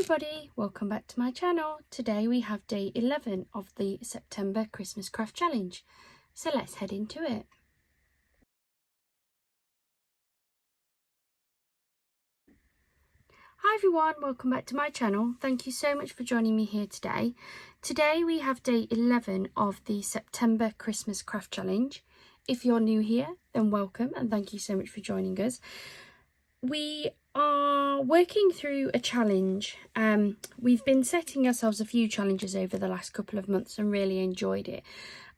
everybody, welcome back to my channel. Today we have day 11 of the September Christmas Craft Challenge. So let's head into it. Hi everyone, welcome back to my channel. Thank you so much for joining me here today. Today we have day 11 of the September Christmas Craft Challenge. If you're new here, then welcome and thank you so much for joining us. We are working through a challenge. We've been setting ourselves a few challenges over the last couple of months and really enjoyed it.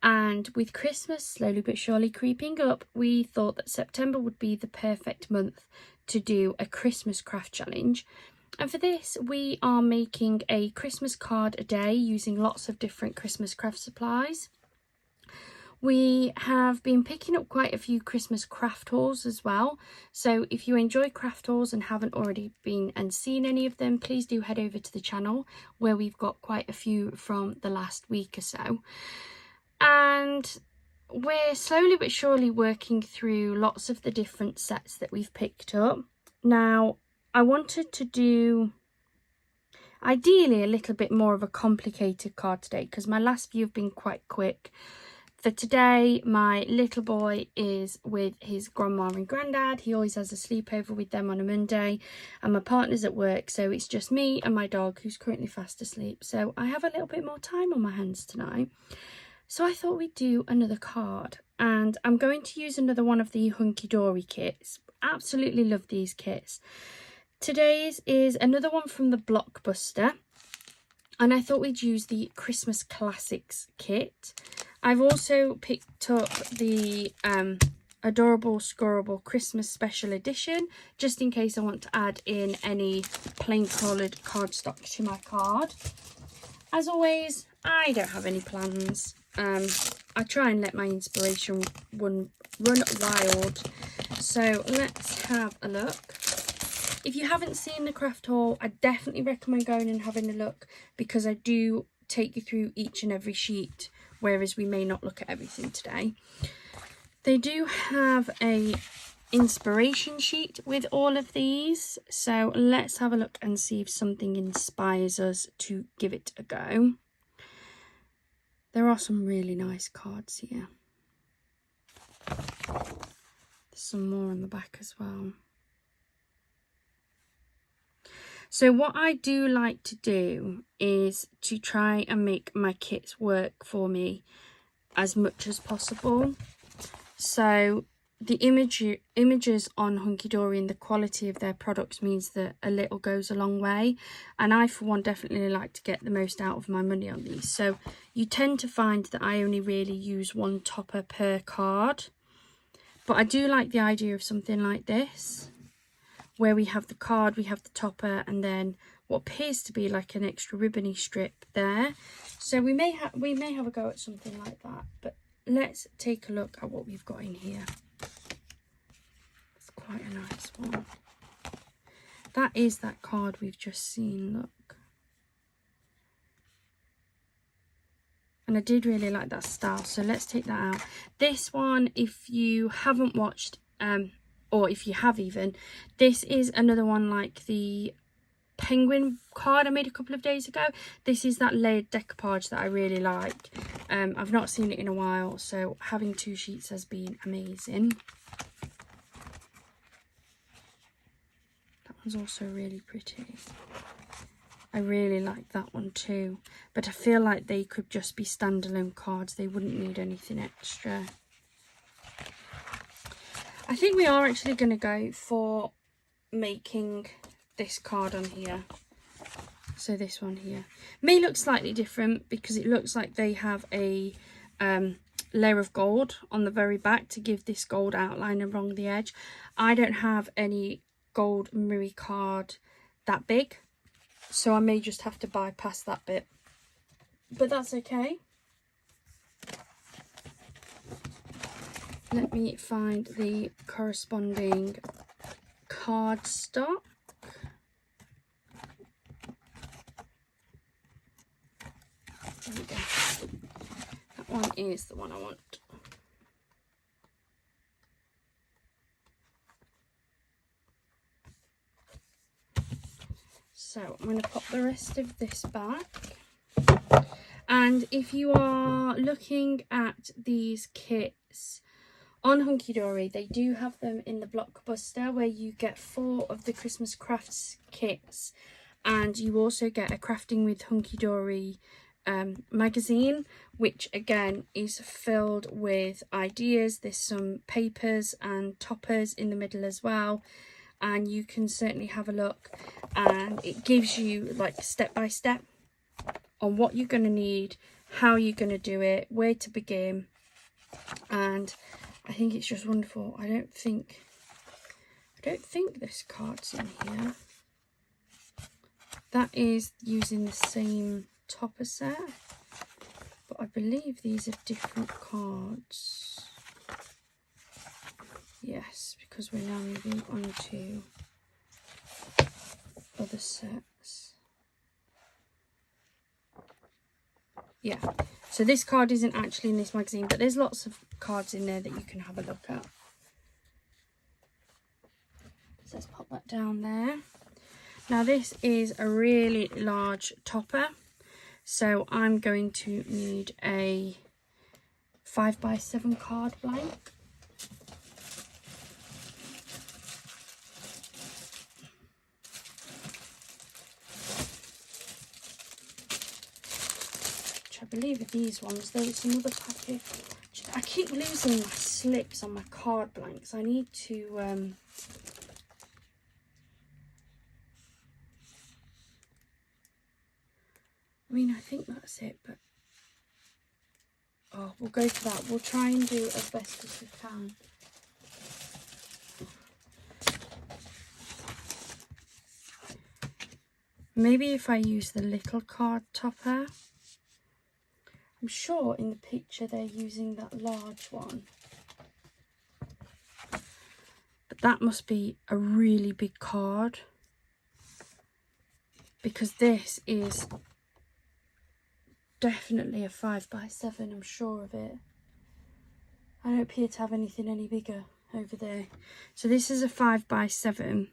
And with Christmas slowly but surely creeping up, we thought that September would be the perfect month to do a Christmas craft challenge. And for this, we are making a Christmas card a day using lots of different Christmas craft supplies. We have been picking up quite a few Christmas craft hauls as well. So if you enjoy craft hauls and haven't already been and seen any of them, please do head over to the channel where we've got quite a few from the last week or so. And we're slowly but surely working through lots of the different sets that we've picked up. Now, I wanted to do ideally a little bit more of a complicated card today because my last few have been quite quick. For today, my little boy is with his grandma and granddad. He always has a sleepover with them on a Monday. And my partner's at work, so it's just me and my dog, who's currently fast asleep. So I have a little bit more time on my hands tonight. So I thought we'd do another card. And I'm going to use another one of the Hunky Dory kits. Absolutely love these kits. Today's is another one from the Blockbuster. And I thought we'd use the Christmas Classics kit. I've also picked up the Adorable Scorable Christmas Special Edition, just in case I want to add in any plain coloured cardstock to my card. As always, I don't have any plans. I try and let my inspiration run wild. So let's have a look. If you haven't seen the craft haul, I definitely recommend going and having a look because I do take you through each and every sheet, whereas we may not look at everything today. They do have a inspiration sheet with all of these, so let's have a look and see if something inspires us to give it a go. There are some really nice cards here. There's some more on the back as well. So what I do like to do is to try and make my kits work for me as much as possible. So the images on Hunky Dory and the quality of their products means that a little goes a long way. And I, for one, definitely like to get the most out of my money on these. So you tend to find that I only really use one topper per card. But I do like the idea of something like this, where we have the card, we have the topper, and then what appears to be like an extra ribbony strip there. So we may have a go at something like that, but let's take a look at what we've got in here. It's quite a nice one. That is that card we've just seen, look. And I did really like that style, so let's take that out. This one, if you haven't watched, or if you have even, this is another one like the penguin card I made a couple of days ago. This is that layered decoupage that I really like. I've not seen it in a while, so having two sheets has been amazing. That one's also really pretty. I really like that one too, but I feel like they could just be standalone cards. They wouldn't need anything extra. I think we are actually going to go for making this card on here. So this one here may look slightly different because it looks like they have a layer of gold on the very back to give this gold outline along the edge. I don't have any gold Marie card that big, so I may just have to bypass that bit, but that's okay. Let me find the corresponding cardstock. There we go. That one is the one I want. So I'm going to pop the rest of this back. And if you are looking at these kits on Hunky Dory, they do have them in the Blockbuster, where you get 4 of the Christmas crafts kits, and you also get a Crafting with Hunky Dory magazine, which again is filled with ideas. There's some papers and toppers in the middle as well, and you can certainly have a look, and it gives you like step by step on what you're going to need, how you're going to do it, where to begin, and I think it's just wonderful. I don't think this card's in here. That is using the same topper set, but I believe these are different cards. Yes, because we're now moving on to other sets. Yeah, so this card isn't actually in this magazine, but there's lots of cards in there that you can have a look at. So let's pop that down there. Now this is a really large topper, so I'm going to need a 5x7 card blank. I believe these ones. There was another packet. I keep losing my slips on my card blanks. I need to I mean, I think that's it, but oh, we'll go for that. We'll try and do as best as we can. Maybe if I use the little card topper. I'm sure in the picture they're using that large one. But that must be a really big card, because this is definitely a 5x7, I'm sure of it. I don't appear to have anything any bigger over there. So this is a 5x7,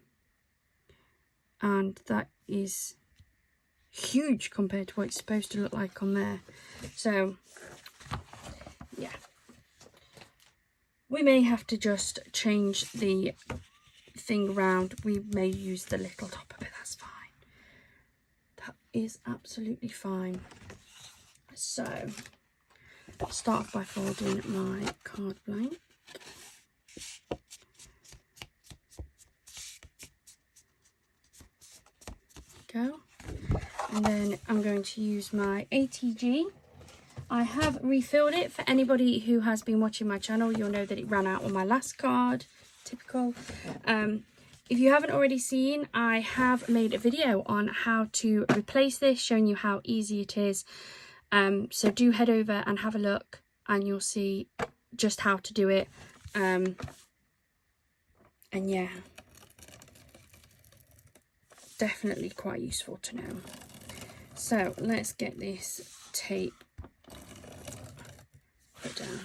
and that is huge compared to what it's supposed to look like on there. So yeah, we may have to just change the thing around. We may use the little topper, but that's fine. That is absolutely fine. So I'll start off by folding my card blank. Go. And then I'm going to use my ATG. I have refilled it. For anybody who has been watching my channel, you'll know that it ran out on my last card. Typical. If you haven't already seen, I have made a video on how to replace this, showing you how easy it is. So do head over and have a look, and you'll see just how to do it. And yeah, definitely quite useful to know. So let's get this tape put down.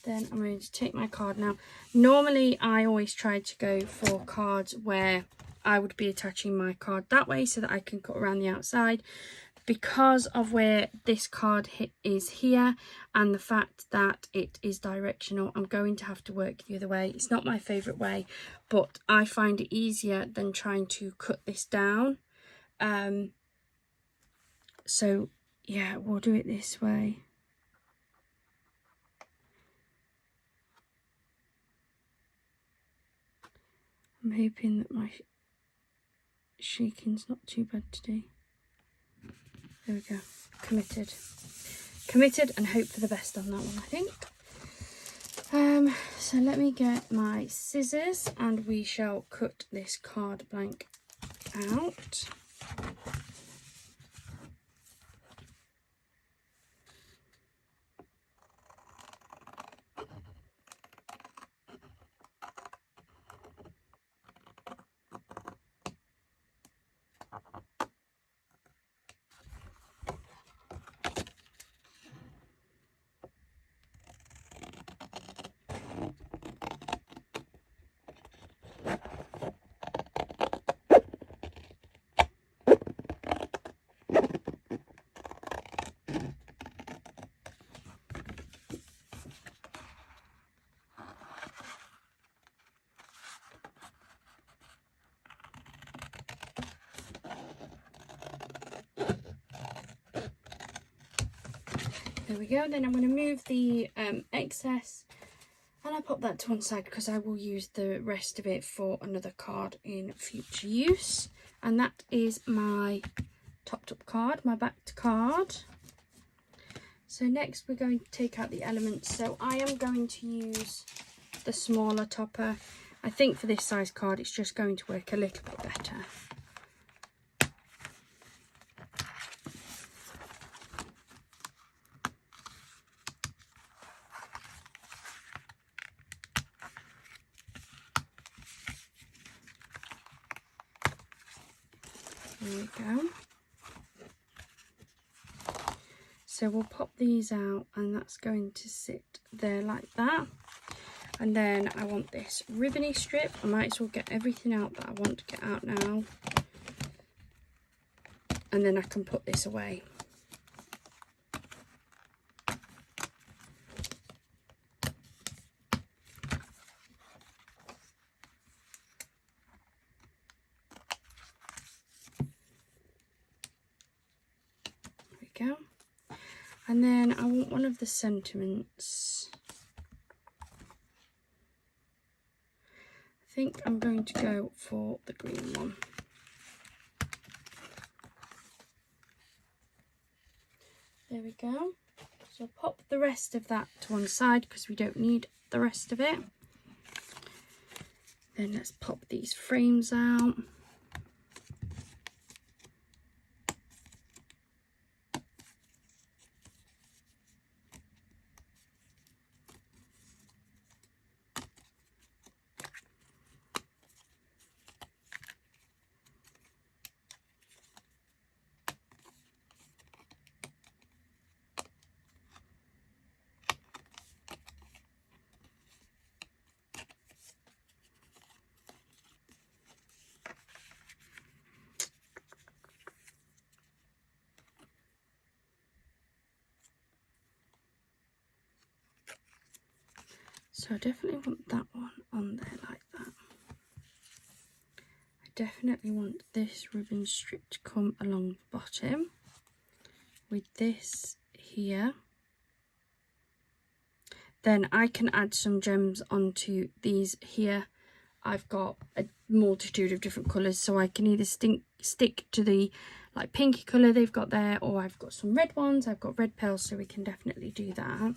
Then I'm going to take my card now. Normally I always try to go for cards where I would be attaching my card that way, so that I can cut around the outside. Because of where this card is here, and the fact that it is directional, I'm going to have to work the other way. It's not my favourite way, but I find it easier than trying to cut this down. So yeah, we'll do it this way. I'm hoping that my shaking's not too bad today. There we go. Committed. Committed, and hope for the best on that one, I think. So let me get my scissors, and we shall cut this card blank out. There we go. Then I'm going to move the excess, and I pop that to one side because I will use the rest of it for another card in future use. And that is my topped up card, my backed card. So next we're going to take out the elements. So I am going to use the smaller topper. I think for this size card it's just going to work a little bit better. There we go. So we'll pop these out, and that's going to sit there like that. And then I want this ribbony strip. I might as well get everything out that I want to get out now. And then I can put this away. There we go. And then I want one of the sentiments. I think I'm going to go for the green one. There we go. So pop the rest of that to one side because we don't need the rest of it. Then let's pop these frames out. So I definitely want that one on there like that. I definitely want this ribbon strip to come along the bottom with this here. Then I can add some gems onto these here. I've got a multitude of different colours, so I can either stick to the like pinky colour they've got there, or I've got some red ones. I've got red pearls, so we can definitely do that.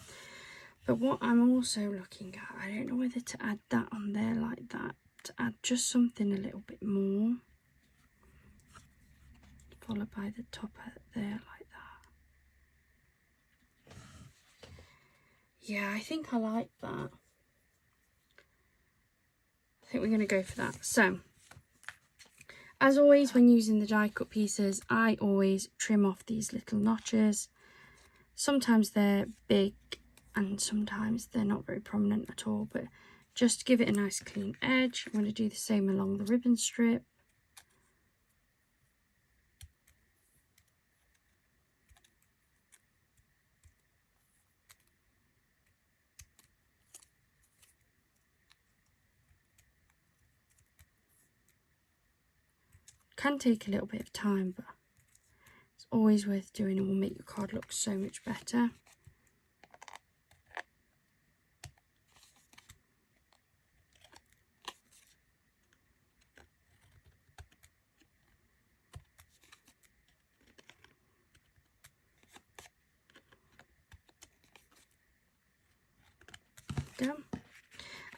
But what I'm also looking at, I don't know whether to add that on there like that, to add just something a little bit more. Followed by the topper there like that. Yeah, I think I like that. I think we're going to go for that. So, as always, when using the die cut pieces, I always trim off these little notches. Sometimes they're big and sometimes they're not very prominent at all, but just to give it a nice clean edge, I'm going to do the same along the ribbon strip. Can take a little bit of time, but it's always worth doing and will make your card look so much better. Go.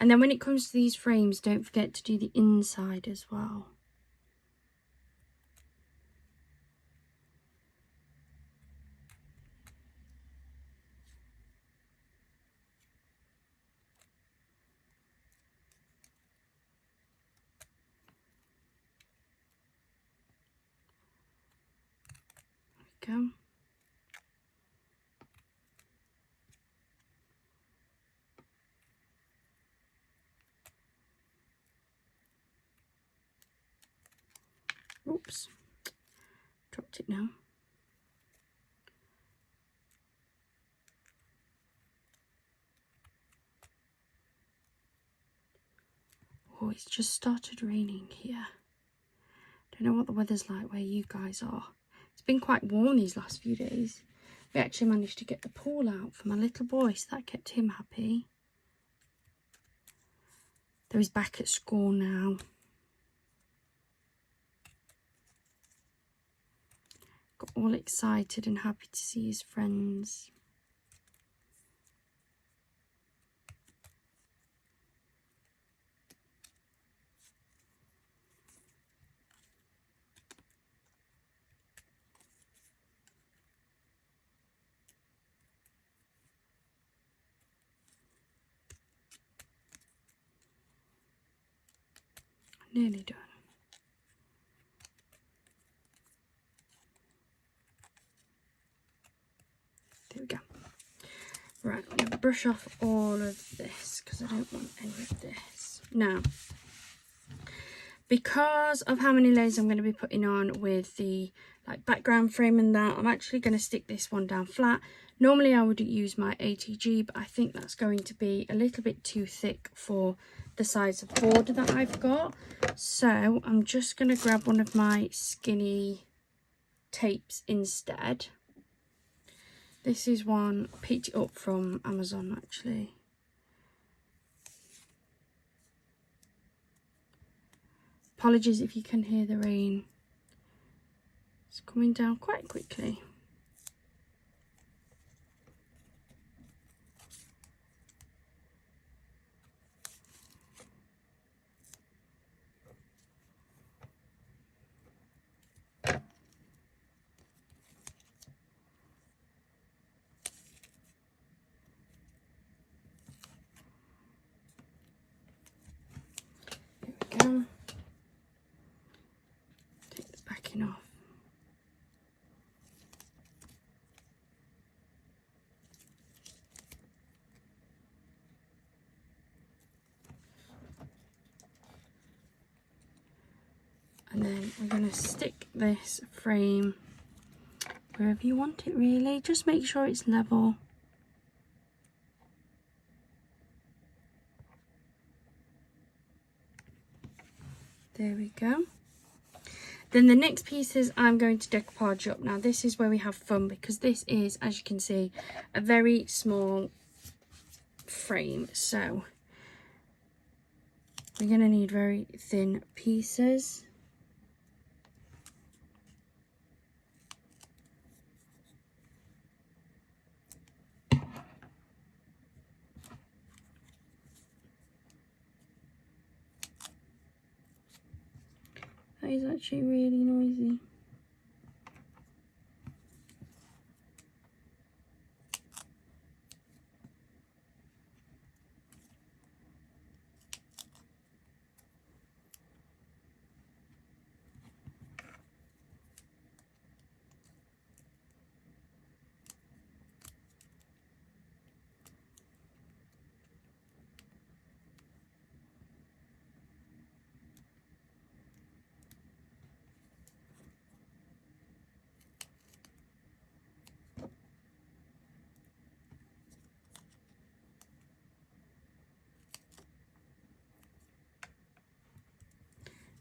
And then when it comes to these frames, don't forget to do the inside as well. There we go. Oops, dropped it now. Oh, it's just started raining here. Don't know what the weather's like where you guys are. It's been quite warm these last few days. We actually managed to get the pool out for my little boy, so that kept him happy. Though he's back at school now. Got all excited and happy to see his friends. Nearly done. There we go. Right, I'm going to brush off all of this because I don't want any of this. Now, because of how many layers I'm going to be putting on with the background frame and that, I'm actually going to stick this one down flat. Normally I would use my ATG, but I think that's going to be a little bit too thick for the size of border that I've got. So I'm just going to grab one of my skinny tapes instead. This is one, I picked it up from Amazon actually. Apologies if you can hear the rain. It's coming down quite quickly. Here we go. Take the backing off. And then we're going to stick this frame wherever you want it really. Just make sure it's level. There we go. Then the next pieces I'm going to decoupage up. Now this is where we have fun because this is, as you can see, a very small frame. So we're going to need very thin pieces. That is actually really noisy.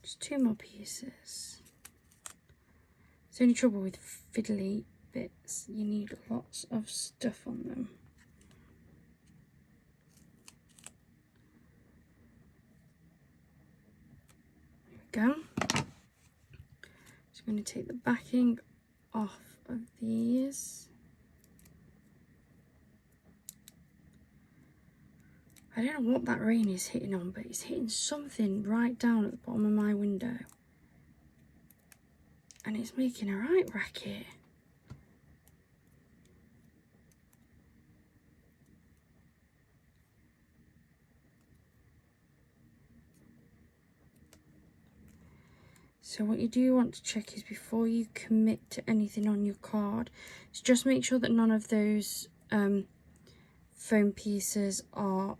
Just 2 more pieces. It's the only trouble with fiddly bits, you need lots of stuff on them. There we go. Just going to take the backing off of these. I don't know what that rain is hitting on, but it's hitting something right down at the bottom of my window. And it's making a right racket. So what you do want to check is before you commit to anything on your card, is just make sure that none of those foam pieces are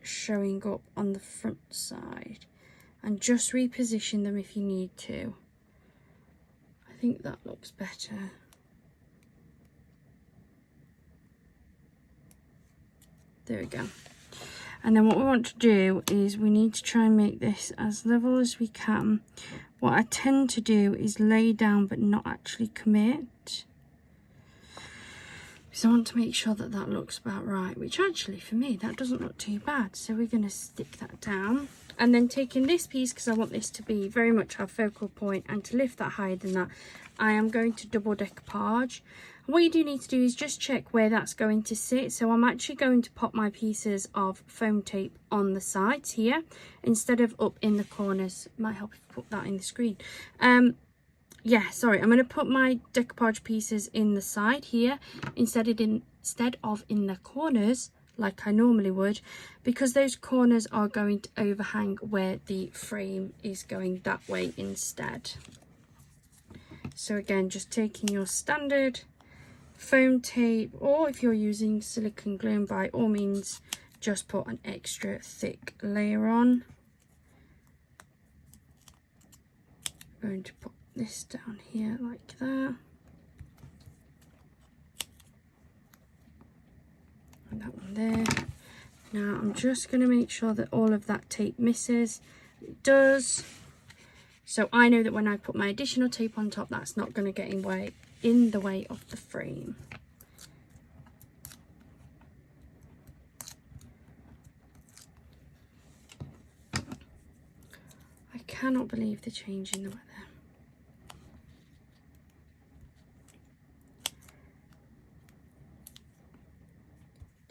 showing up on the front side, and just reposition them if you need to. I think that looks better. There we go. And then what we want to do is we need to try and make this as level as we can. What I tend to do is lay down but not actually commit. because I want to make sure that that looks about right, which actually for me that doesn't look too bad. So we're going to stick that down, and then taking this piece, because I want this to be very much our focal point, and to lift that higher than that, I am going to double decoupage. And what you do need to do is just check where that's going to sit. So I'm actually going to pop my pieces of foam tape on the sides here instead of up in the corners. It might help if I put that in the screen. Yeah, sorry, I'm going to put my decoupage pieces in the side here instead of in the corners like I normally would, because those corners are going to overhang where the frame is going that way instead. So again, just taking your standard foam tape, or if you're using silicone glue, by all means just put an extra thick layer on. I'm going to put this down here like that, and that one there. Now I'm just going to make sure that all of that tape misses. It does, so I know that when I put my additional tape on top, that's not going to get in the way of the frame. I cannot believe the change in the weather.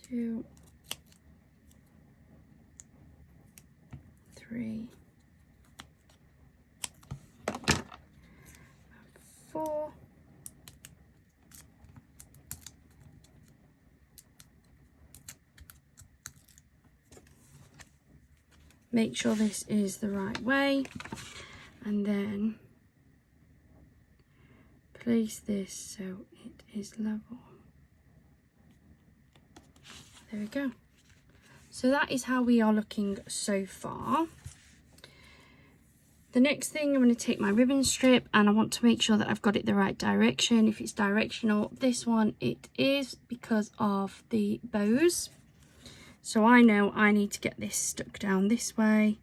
2, 3, 4. Make sure this is the right way, and then place this so it is level. There we go. So that is how we are looking so far. The next thing, I'm going to take my ribbon strip, and I want to make sure that I've got it the right direction. If it's directional, this one it is, because of the bows. So I know I need to get this stuck down this way.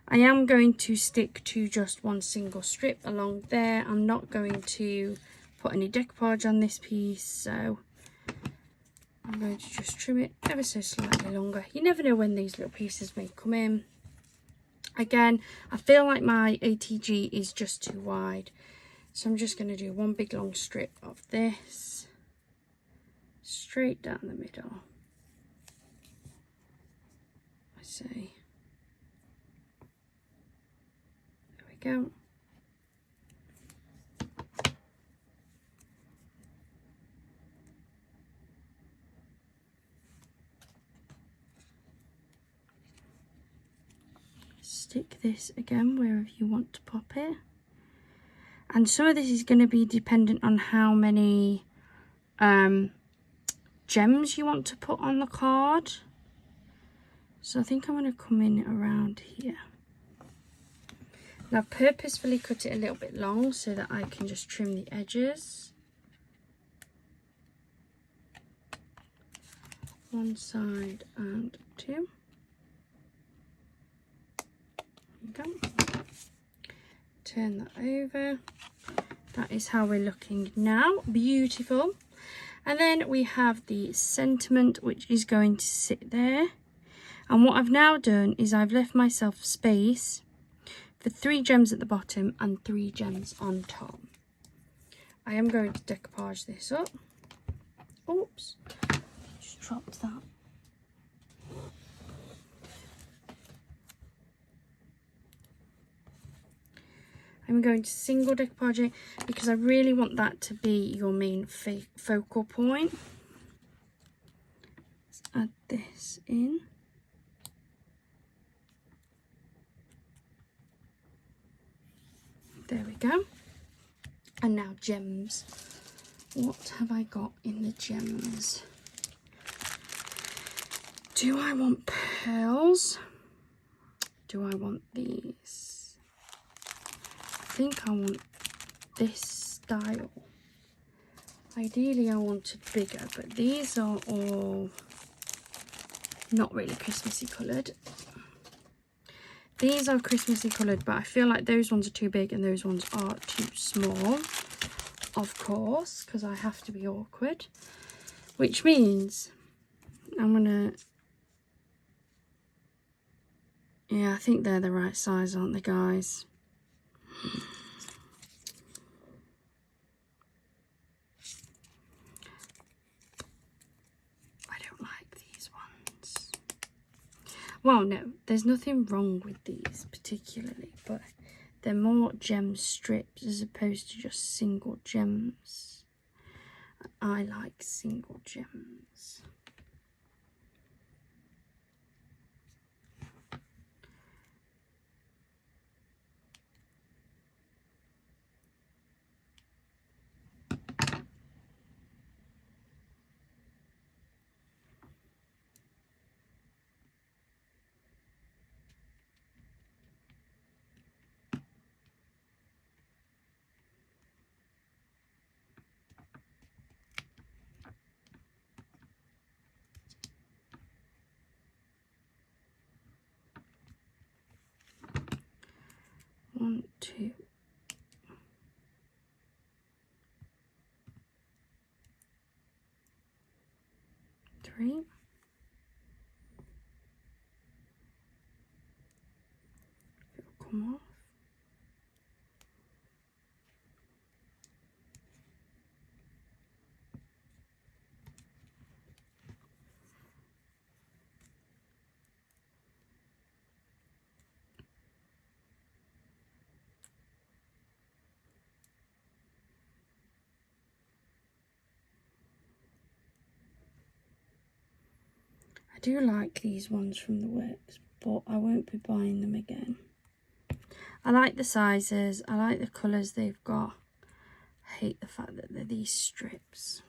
I am going to stick to just one single strip along there. I'm not going to put any decoupage on this piece, so I'm going to just trim it ever so slightly longer. You never know when these little pieces may come in. Again, I feel like my ATG is just too wide, so I'm just going to do one big long strip of this straight down the middle. I say, there we go. Stick this again wherever you want to pop it, and some of this is going to be dependent on how many gems you want to put on the card. So I think I'm going to come in around here. Now purposefully cut it a little bit long so that I can just trim the edges. One side and 2. There you go. Turn that over. That is how we're looking now. Beautiful. And then we have the sentiment, which is going to sit there. And what I've now done is I've left myself space for 3 gems at the bottom and 3 gems on top. I am going to decoupage this up. Oops, just dropped that. I'm going to single decoupage it because I really want that to be your main focal point. Let's add this in. There we go. And now gems. What have I got in the gems? Do I want pearls? Do I want these? I think I want this style. Ideally I want it bigger, but these are all not really Christmassy coloured. These are Christmassy coloured, but I feel like those ones are too big and those ones are too small. Of course, because I have to be awkward. which means I'm gonna, yeah, I think they're the right size, aren't they, guys? I don't like these ones. Well, no, there's nothing wrong with these particularly, but they're more gem strips as opposed to just single gems. I like single gems. One, two, three. It'll come off. I do like these ones from the works, but I won't be buying them again. I like the sizes, I like the colours they've got. I hate the fact that they're these strips.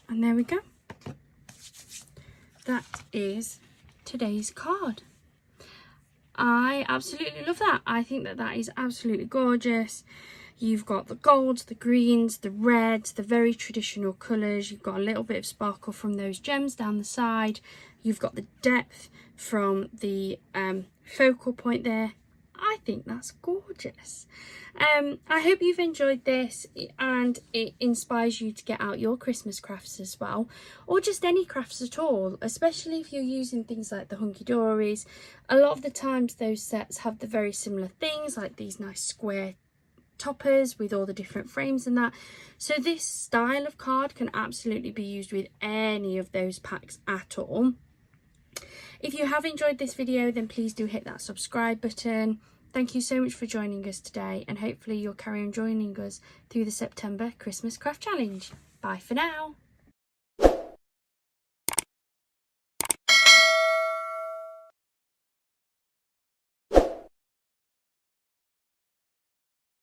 And there we go. That is today's card. I absolutely love that. I think that that is absolutely gorgeous. You've got the golds, the greens, the reds, the very traditional colours. You've got a little bit of sparkle from those gems down the side. You've got the depth from the focal point there. I think that's gorgeous. I hope you've enjoyed this and it inspires you to get out your Christmas crafts as well, or just any crafts at all, especially if you're using things like the hunky dories. A lot of the times those sets have the very similar things, like these nice square toppers with all the different frames and that. So this style of card can absolutely be used with any of those packs at all. If you have enjoyed this video, then please do hit that subscribe button. Thank you so much for joining us today, and hopefully you'll carry on joining us through the September Christmas Craft Challenge. Bye for now.